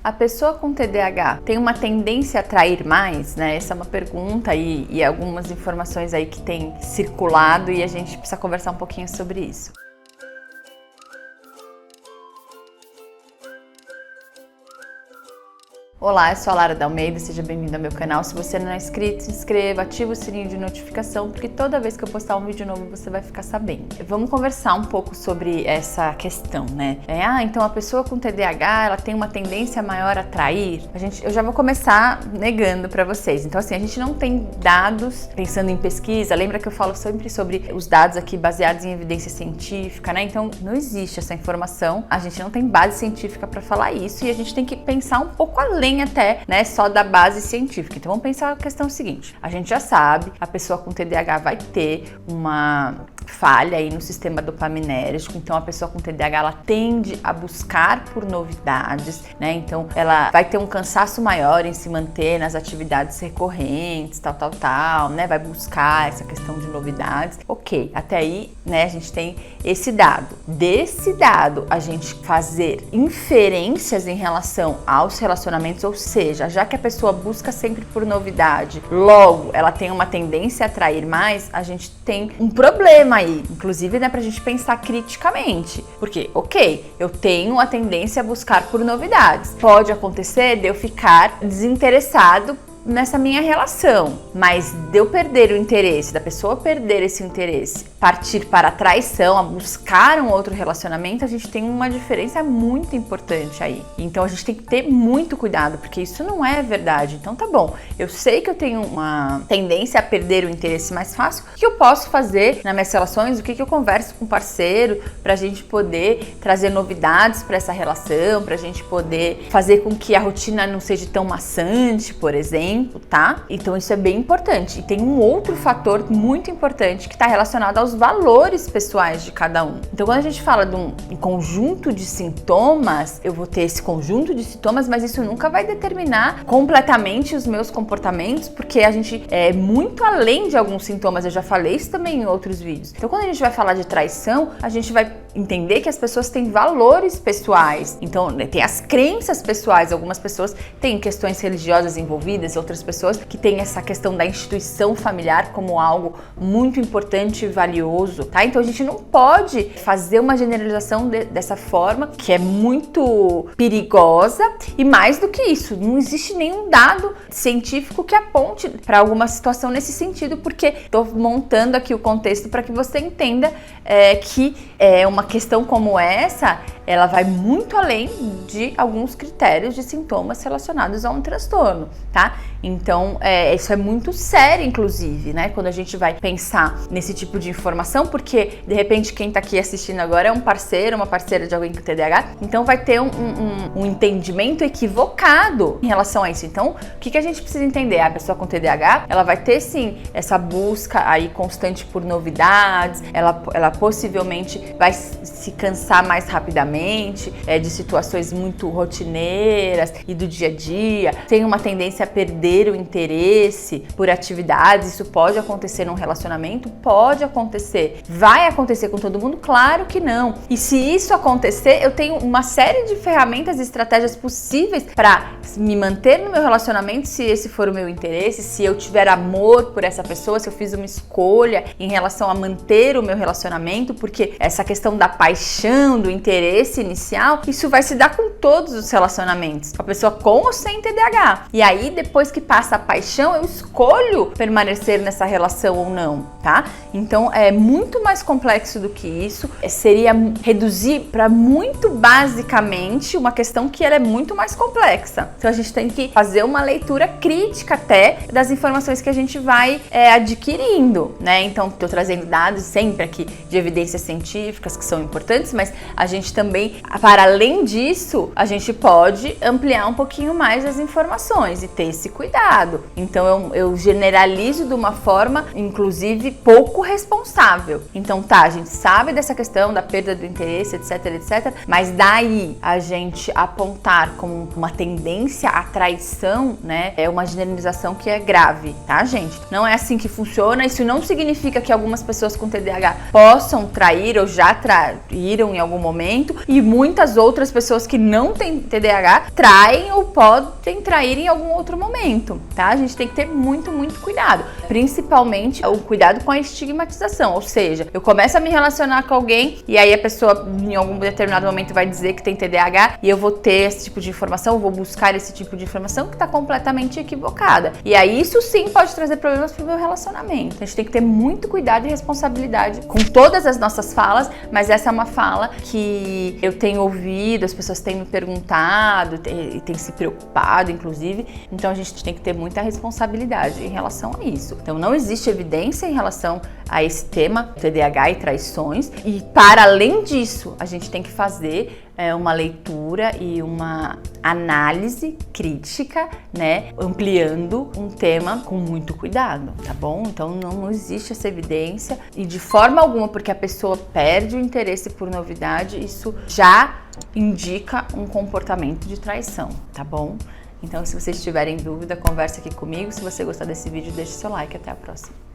A pessoa com TDAH tem uma tendência a atrair mais, né? Essa é uma pergunta e algumas informações aí que tem circulado e a gente precisa conversar um pouquinho sobre isso. Olá, eu sou a Lara Dalmeida, seja bem-vindo ao meu canal. Se você não é inscrito, se inscreva, ativa o sininho de notificação, porque toda vez que eu postar um vídeo novo você vai ficar sabendo. Vamos conversar um pouco sobre essa questão, né? Então a pessoa com TDAH, ela tem uma tendência maior a atrair? Eu já vou começar negando para vocês. Então assim, a gente não tem dados, pensando em pesquisa, lembra que eu falo sempre sobre os dados aqui baseados em evidência científica, né? Então não existe essa informação, a gente não tem base científica para falar isso e a gente tem que pensar um pouco além até, né, só da base científica. Então vamos pensar a questão seguinte, a gente já sabe, a pessoa com TDAH vai ter uma falha aí no sistema dopaminérgico, então a pessoa com TDAH ela tende a buscar por novidades, né, então ela vai ter um cansaço maior em se manter nas atividades recorrentes, tal, né, vai buscar essa questão de novidades. Ok, até aí, né, a gente tem esse dado. Desse dado, a gente fazer inferências em relação aos relacionamentos, ou seja, já que a pessoa busca sempre por novidade, logo ela tem uma tendência a atrair mais, a gente tem um problema aí, inclusive, né, pra gente pensar criticamente, porque, ok, eu tenho a tendência a buscar por novidades, pode acontecer de eu ficar desinteressado nessa minha relação, mas de eu perder o interesse, da pessoa perder esse interesse, partir para a traição, a buscar um outro relacionamento, a gente tem uma diferença muito importante aí. Então a gente tem que ter muito cuidado, porque isso não é verdade. Então tá bom, eu sei que eu tenho uma tendência a perder o interesse mais fácil, o que eu posso fazer nas minhas relações, o que eu converso com o parceiro, pra gente poder trazer novidades para essa relação, pra gente poder fazer com que a rotina não seja tão maçante, por exemplo, tá? Então isso é bem importante. E tem um outro fator muito importante que está relacionado aos valores pessoais de cada um. Então quando a gente fala de um conjunto de sintomas, eu vou ter esse conjunto de sintomas, mas isso nunca vai determinar completamente os meus comportamentos, porque a gente é muito além de alguns sintomas. Eu já falei isso também em outros vídeos. Então quando a gente vai falar de traição, a gente vai entender que as pessoas têm valores pessoais. Então, né, tem as crenças pessoais. Algumas pessoas têm questões religiosas envolvidas, outras pessoas que têm essa questão da instituição familiar como algo muito importante e valioso, tá? Então a gente não pode fazer uma generalização dessa forma, que é muito perigosa, e mais do que isso, não existe nenhum dado científico que aponte para alguma situação nesse sentido, porque estou montando aqui o contexto para que você entenda que uma questão como essa, ela vai muito além de alguns critérios de sintomas relacionados a um transtorno, tá? Então, isso é muito sério, inclusive, né? Quando a gente vai pensar nesse tipo de informação, porque, de repente, quem tá aqui assistindo agora é um parceiro, uma parceira de alguém com TDAH, então vai ter um entendimento equivocado em relação a isso. Então, o que a gente precisa entender? A pessoa com TDAH, ela vai ter, sim, essa busca aí constante por novidades, ela possivelmente vai se cansar mais rapidamente de situações muito rotineiras e do dia a dia, tem uma tendência a perder o interesse por atividades. Isso pode acontecer num relacionamento? Pode acontecer. Vai acontecer com todo mundo? Claro que não. E se isso acontecer, eu tenho uma série de ferramentas e estratégias possíveis para me manter no meu relacionamento, se esse for o meu interesse, se eu tiver amor por essa pessoa, se eu fiz uma escolha em relação a manter o meu relacionamento, porque essa questão da paixão, do interesse inicial, isso vai se dar com todos os relacionamentos, com a pessoa com ou sem TDAH. E aí, depois que passa a paixão, eu escolho permanecer nessa relação ou não, tá? Então, é muito mais complexo do que isso. Seria reduzir para muito basicamente uma questão que ela é muito mais complexa. Então, a gente tem que fazer uma leitura crítica até das informações que a gente vai adquirindo, né? Então, estou trazendo dados sempre aqui de evidências científicas que são importantes, mas a gente também, para além disso, a gente pode ampliar um pouquinho mais as informações e ter esse cuidado. Então eu generalizo de uma forma, inclusive, pouco responsável. Então tá, a gente sabe dessa questão da perda do interesse, etc, mas daí a gente apontar como uma tendência à traição, né, é uma generalização que é grave, tá, gente? Não é assim que funciona. Isso não significa que algumas pessoas com TDAH possam trair ou já traíram traíram em algum momento, e muitas outras pessoas que não têm TDAH traem ou podem trair em algum outro momento, tá? A gente tem que ter muito cuidado, principalmente o cuidado com a estigmatização, ou seja, eu começo a me relacionar com alguém e aí a pessoa em algum determinado momento vai dizer que tem TDAH e eu vou ter esse tipo de informação, eu vou buscar esse tipo de informação que está completamente equivocada. E aí isso sim pode trazer problemas para o meu relacionamento. A gente tem que ter muito cuidado e responsabilidade com todas as nossas falas, mas essa é uma fala que eu tenho ouvido, as pessoas têm me perguntado e têm se preocupado, inclusive. Então a gente tem que ter muita responsabilidade em relação a isso. Então não existe evidência em relação a esse tema, TDAH e traições. E para além disso, a gente tem que fazer uma leitura e uma análise crítica, né, ampliando um tema com muito cuidado, tá bom? Então não existe essa evidência e de forma alguma, porque a pessoa perde o interesse por novidade, isso já indica um comportamento de traição, tá bom? Então se vocês tiverem dúvida, conversa aqui comigo. Se você gostar desse vídeo, deixe seu like. Até a próxima.